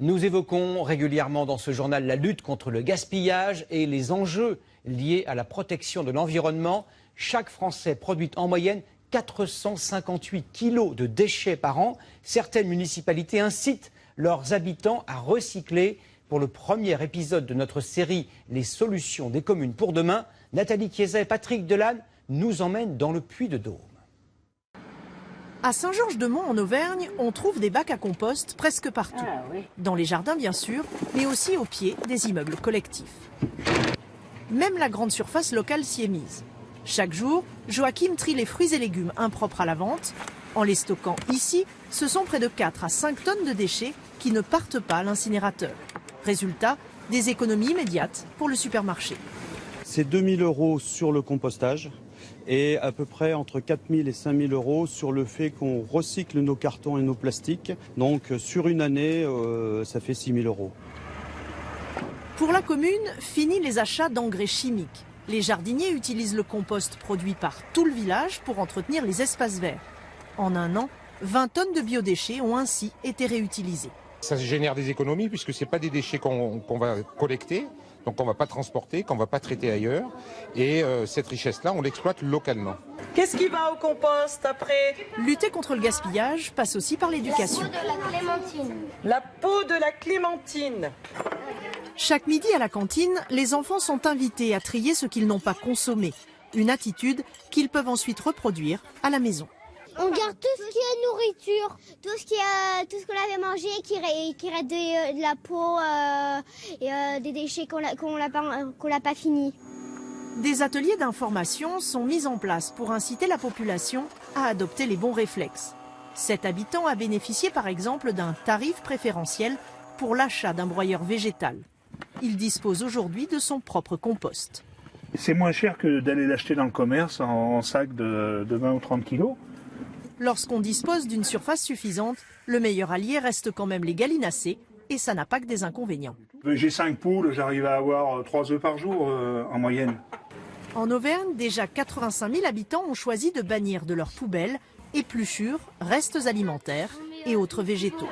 Nous évoquons régulièrement dans ce journal la lutte contre le gaspillage et les enjeux liés à la protection de l'environnement. Chaque Français produit en moyenne 458 kilos de déchets par an. Certaines municipalités incitent leurs habitants à recycler. Pour le premier épisode de notre série Les solutions des communes pour demain, Nathalie Chiesa et Patrick Delanne nous emmènent dans le Puy-de-Dôme. À Saint-Georges-de-Mont en Auvergne, on trouve des bacs à compost presque partout. Dans les jardins bien sûr, mais aussi au pied des immeubles collectifs. Même la grande surface locale s'y est mise. Chaque jour, Joachim trie les fruits et légumes impropres à la vente. En les stockant ici, ce sont près de 4 à 5 tonnes de déchets qui ne partent pas à l'incinérateur. Résultat, des économies immédiates pour le supermarché. C'est 2 000 € sur le compostage et à peu près entre 4 000 et 5 000 € sur le fait qu'on recycle nos cartons et nos plastiques. Donc sur une année, ça fait 6 000 €. Pour la commune, fini les achats d'engrais chimiques. Les jardiniers utilisent le compost produit par tout le village pour entretenir les espaces verts. En un an, 20 tonnes de biodéchets ont ainsi été réutilisés. Ça génère des économies puisque ce n'est pas des déchets qu'on va collecter, donc on ne va pas transporter, qu'on ne va pas traiter ailleurs. Et cette richesse-là, on l'exploite localement. Qu'est-ce qui va au compost après? Lutter contre le gaspillage passe aussi par l'éducation. La peau de la clémentine. La peau de la clémentine. Chaque midi à la cantine, les enfants sont invités à trier ce qu'ils n'ont pas consommé. Une attitude qu'ils peuvent ensuite reproduire à la maison. On garde tout ce qui est nourriture, tout ce qu'on avait mangé, qui reste de la peau et des déchets qu'on n'a pas fini. Des ateliers d'information sont mis en place pour inciter la population à adopter les bons réflexes. 7 habitants a bénéficié par exemple d'un tarif préférentiel pour l'achat d'un broyeur végétal. Il dispose aujourd'hui de son propre compost. C'est moins cher que d'aller l'acheter dans le commerce en sac de 20 ou 30 kilos. Lorsqu'on dispose d'une surface suffisante, le meilleur allié reste quand même les gallinacés, et ça n'a pas que des inconvénients. J'ai 5 poules, j'arrive à avoir 3 œufs par jour en moyenne. En Auvergne, déjà 85 000 habitants ont choisi de bannir de leurs poubelles épluchures, restes alimentaires et autres végétaux.